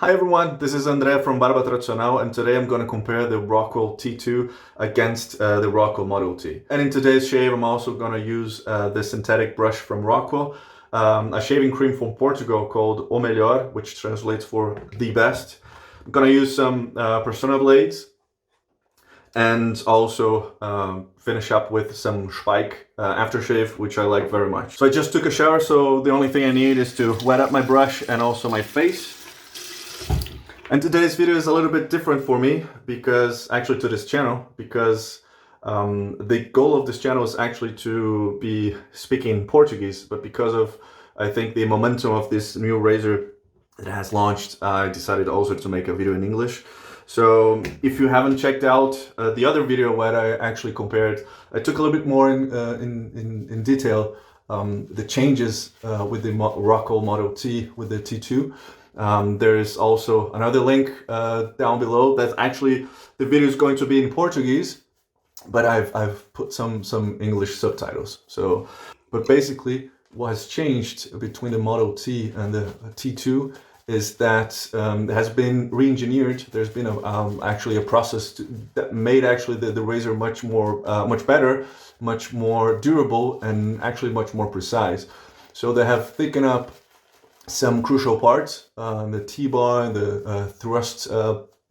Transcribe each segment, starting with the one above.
Hi everyone, this is André from Barba Tradicional, and today I'm going to compare the Rockwell T2 against the Rockwell Model T. And in today's shave, I'm also going to use the synthetic brush from Rockwell, a shaving cream from Portugal called O Melhor, which translates for the best. I'm going to use some Persona blades and also finish up with some Speick Aftershave, which I like very much. So I just took a shower, so the only thing I need is to wet up my brush and also my face. And today's video is a little bit different for me, because actually to this channel, because the goal of this channel is actually to be speaking Portuguese, but because of, I think, the momentum of this new razor that has launched, I decided also to make a video in English. So if you haven't checked out the other video where I actually compared, I took a little bit more in detail the changes with the Rockwell Model T with the T2. There is also another link down below that actually the video is going to be in Portuguese, but I've put some English subtitles. So, but basically what has changed between the Model T and the T2 is that it has been re-engineered. There's been actually a process that made actually the razor much better, much more durable, and actually much more precise. So they have thickened up some crucial parts, the T-bar, the thrust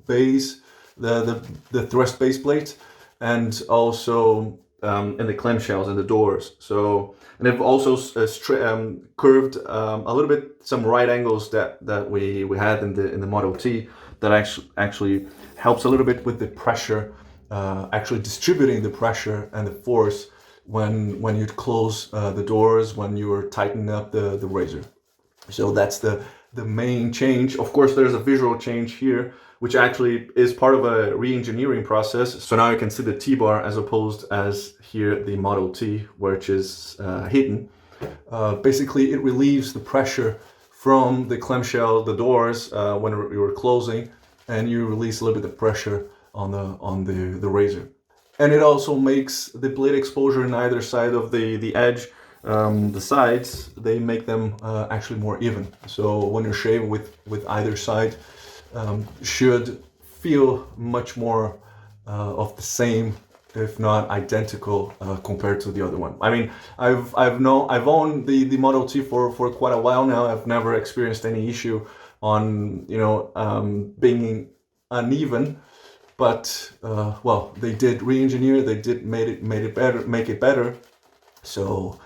base, the thrust base plate, and also in the clamshells and the doors. So, and they've also curved a little bit some right angles that we had in the Model T that actually helps a little bit with the pressure, actually distributing the pressure and the force when you close the doors, when you are tightening up the razor. So that's the main change. Of course, there's a visual change here, which actually is part of a re-engineering process. So now you can see the T-bar as opposed as here the Model T, which is hidden. Basically, it relieves the pressure from the clamshell, the doors, when you're closing, and you release a little bit of pressure on the razor. And it also makes the blade exposure on either side of the edge, the sides, they make them actually more even. So when you're shaving with either side, should feel much more of the same, if not identical, compared to the other one. I mean, I've owned the Model T for quite a while now. I've never experienced any issue on being uneven. But well, they did re-engineer. They did make it better. So.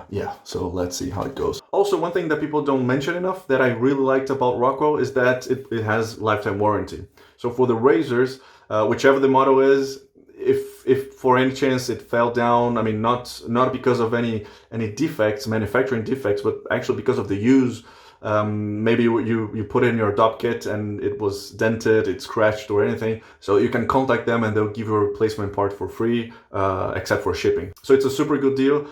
Yeah, so let's see how it goes. Also, one thing that people don't mention enough that I really liked about Rockwell is that it has lifetime warranty. So for the razors, whichever the model is, if for any chance it fell down, I mean, not because of any defects, manufacturing defects, but actually because of the use, maybe you put in your adopt kit and it was dented, it scratched or anything, so you can contact them and they'll give you a replacement part for free, except for shipping. So it's a super good deal.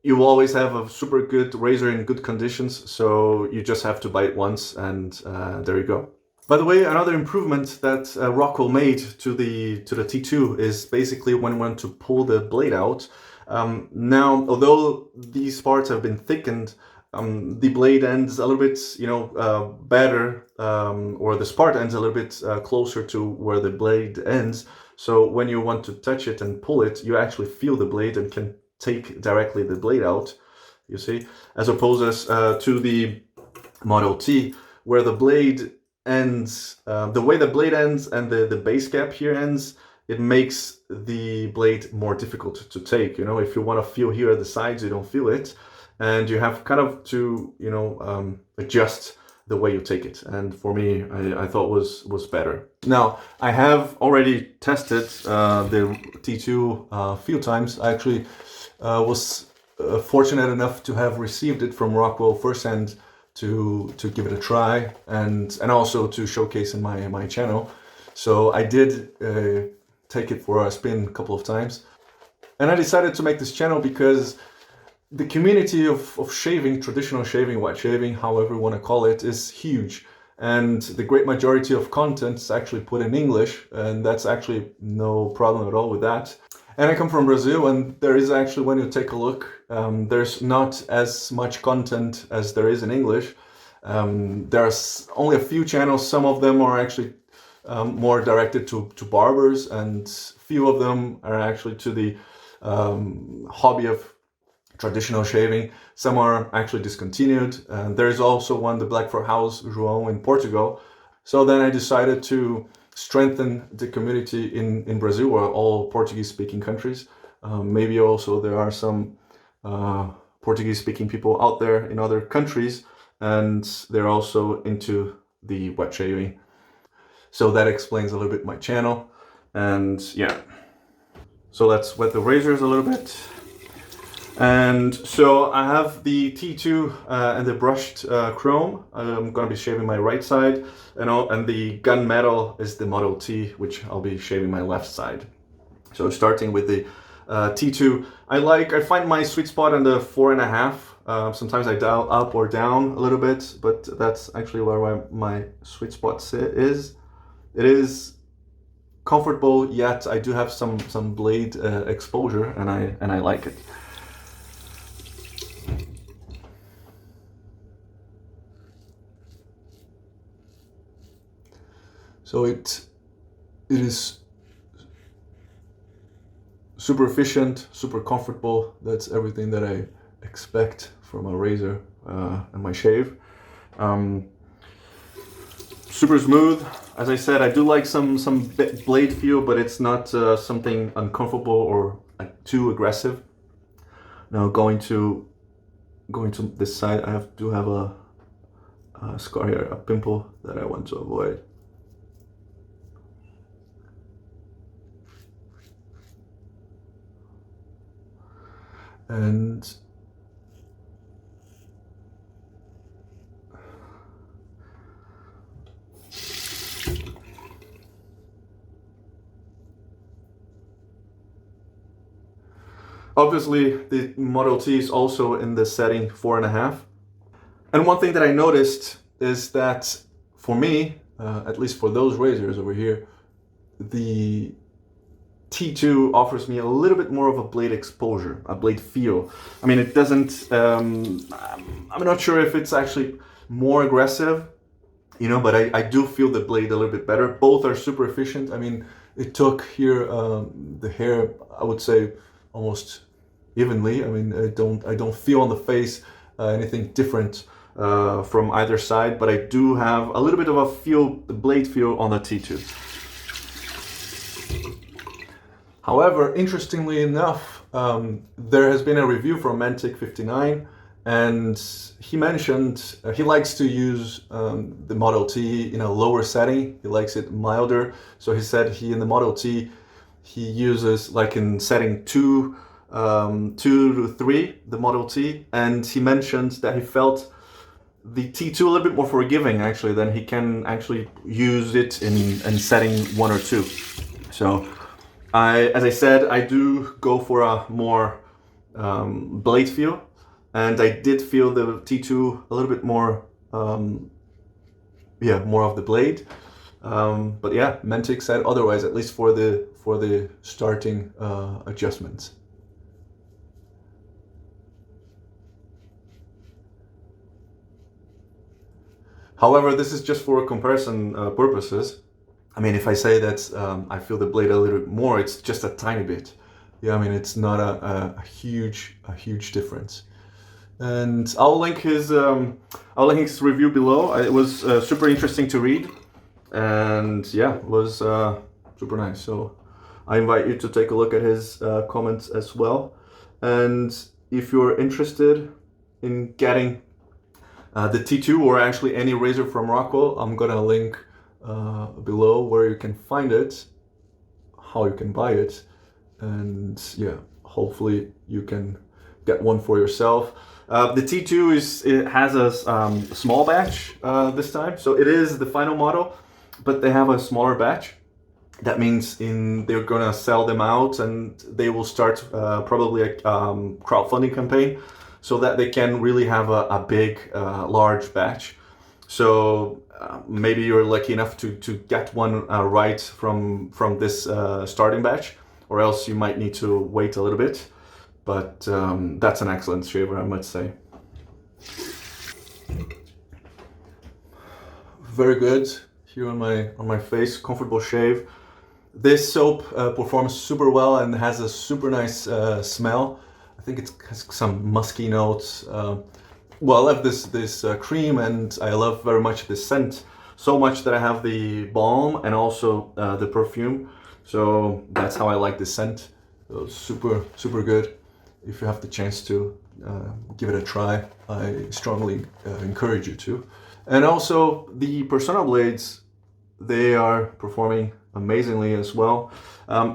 You always have a super good razor in good conditions, so you just have to buy it once, and there you go. By the way, another improvement that Rockwell made to the T2 is basically when you want to pull the blade out. Now, although these parts have been thickened, the blade ends a little bit, better, or the spart ends a little bit closer to where the blade ends. So when you want to touch it and pull it, you actually feel the blade and can take directly the blade out, you see, as opposed to the Model T, where the blade ends, the way the blade ends and the base cap here ends, it makes the blade more difficult to take. If you want to feel here at the sides, you don't feel it, and you have kind of to, adjust the way you take it. And for me, I thought was better. Now, I have already tested the T2 a few times. I actually was fortunate enough to have received it from Rockwell firsthand to give it a try and also to showcase in my channel. So I did take it for a spin a couple of times, and I decided to make this channel because the community of shaving, traditional shaving, wet shaving, however you want to call it, is huge. And the great majority of content is actually put in English, and that's actually no problem at all with that. And I come from Brazil, and there is actually, when you take a look, there's not as much content as there is in English. There's only a few channels. Some of them are actually more directed to barbers, and few of them are actually to the hobby of traditional shaving. Some are actually discontinued. There is also one, the Black for House João in Portugal. So then I decided to strengthen the community in Brazil, or all Portuguese speaking countries. Maybe also there are some Portuguese speaking people out there in other countries, and they're also into the wet shaving. So that explains a little bit my channel. And yeah, so let's wet the razors a little bit. And so I have the T2 and the brushed chrome. I'm gonna be shaving my right side, and the gunmetal is the Model T, which I'll be shaving my left side. So starting with the T2, I find my sweet spot in the 4.5. Sometimes I dial up or down a little bit, but that's actually where my sweet spot is. It is comfortable, yet I do have some blade exposure, and I like it. So it is super efficient, super comfortable. That's everything that I expect from a razor and my shave. Super smooth. As I said, I do like some blade feel, but it's not something uncomfortable or too aggressive. Now going to this side, I do have a scar here, a pimple that I want to avoid. And obviously the Model T is also in the setting 4.5. And one thing that I noticed is that for me, at least for those razors over here, the T2 offers me a little bit more of a blade exposure, a blade feel. I mean, it doesn't, I'm not sure if it's actually more aggressive, you know, but I do feel the blade a little bit better. Both are super efficient. I mean, it took here the hair, I would say, almost evenly. I mean, I don't feel on the face anything different from either side, but I do have a little bit of the blade feel on the T2. However, interestingly enough, there has been a review from Mantic59, and he mentioned he likes to use the Model T in a lower setting. He likes it milder. So he said in the Model T, he uses like in setting 2 to 3, the Model T, and he mentioned that he felt the T2 a little bit more forgiving actually than he can actually use it in setting 1 or 2. So as I said, I do go for a more blade feel, and I did feel the T2 a little bit more, more of the blade. But yeah, Mantic said otherwise, at least for the starting adjustments. However, this is just for comparison purposes. I mean, if I say that I feel the blade a little bit more, it's just a tiny bit. Yeah, I mean, it's not a huge difference. And I'll link his review below. It was super interesting to read, and yeah, it was super nice. So I invite you to take a look at his comments as well. And if you're interested in getting the T2 or actually any razor from Rockwell, I'm gonna link below where you can find it, how you can buy it, and yeah, hopefully you can get one for yourself. The T2 has a small batch this time, so it is the final model, but they have a smaller batch. That means they're gonna sell them out, and they will start probably a crowdfunding campaign, so that they can really have a big, large batch. So maybe you're lucky enough to get one right from this starting batch, or else you might need to wait a little bit. But that's an excellent shaver, I must say. very good here on my face, comfortable shave. This soap performs super well and has a super nice smell. I think it has some musky notes. Well, I love this cream, and I love very much this scent. So much that I have the balm and also the perfume. So that's how I like this scent. So super good. If you have the chance to give it a try, I strongly encourage you to. And also the Persona blades, they are performing amazingly as well.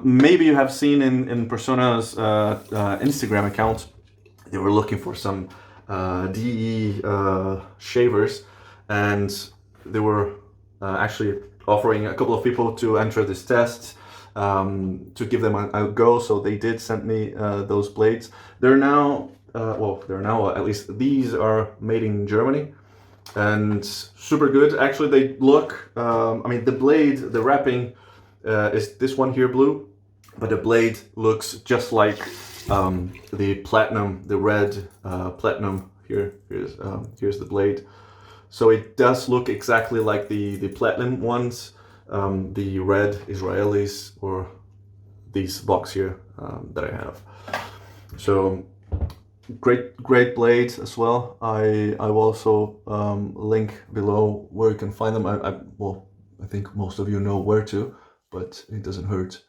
Maybe you have seen in Persona's Instagram account, they were looking for some DE shavers, and they were actually offering a couple of people to enter this test to give them a go. So they did send me those blades. They're now, at least these are made in Germany and super good. Actually, they look, I mean, the blade, the wrapping is this one here blue, but the blade looks just like the platinum, the red platinum. Here's the blade. So it does look exactly like the platinum ones, the red Israelis, or these box here that I have. So great blades as well. I will also link below where you can find them. I think most of you know where to, but it doesn't hurt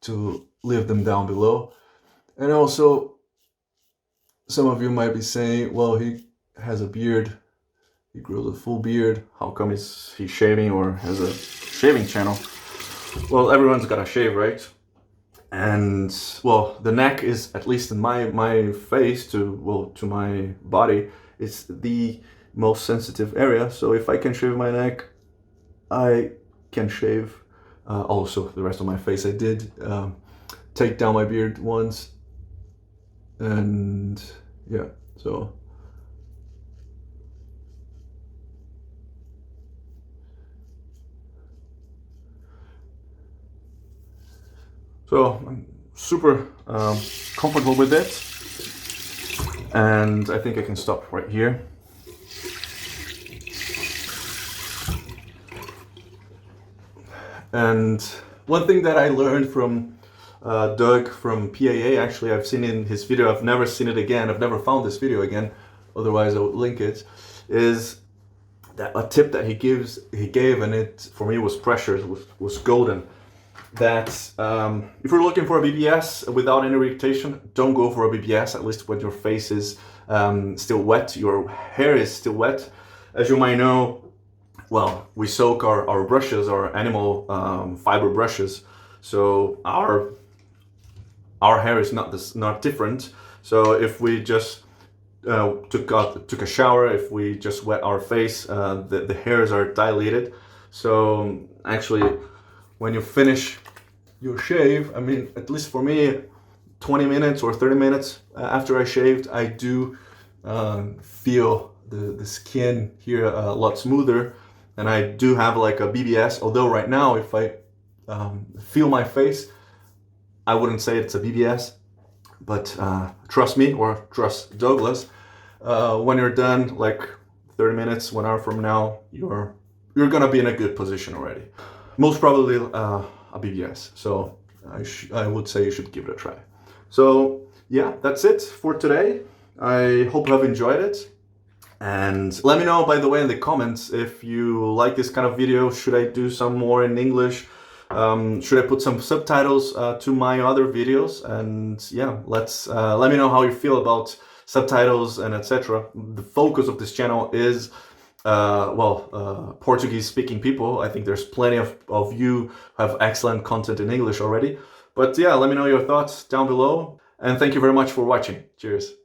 to leave them down below. And also, some of you might be saying, well, he has a beard, he grows a full beard, how come he's shaving or has a shaving channel? Well, everyone's got to shave, right? And well, the neck is, at least in my face to my body, it's the most sensitive area. So if I can shave my neck, I can shave also the rest of my face. I did take down my beard once, and yeah, so I'm super comfortable with it, and I think I can stop right here. And one thing that I learned from Doug from PAA, actually I've seen in his video, I've never seen it again, I've never found this video again, otherwise I would link it, is that a tip that he gave, and it for me was precious, was golden. That if you're looking for a BBS without any irritation, don't go for a BBS, at least when your face is still wet, your hair is still wet. As you might know, well, we soak our brushes, our animal fiber brushes, so our hair is not different. So if we just took a shower, if we just wet our face, the hairs are dilated. So actually, when you finish your shave, I mean, at least for me, 20 minutes or 30 minutes after I shaved, I do feel the skin here a lot smoother, and I do have like a BBS. Although right now, if I feel my face, I wouldn't say it's a BBS, but trust me, or trust Douglas, when you're done, like 30 minutes, 1 hour from now, you're gonna be in a good position already. Most probably a BBS. So I would say you should give it a try. So yeah, that's it for today. I hope you have enjoyed it. And let me know, by the way, in the comments if you like this kind of video. Should I do some more in English? Should I put some subtitles to my other videos? And yeah, let me know how you feel about subtitles and etc. The focus of this channel is Portuguese speaking people. I think there's plenty of you who have excellent content in English already. But yeah, let me know your thoughts down below. And thank you very much for watching. Cheers.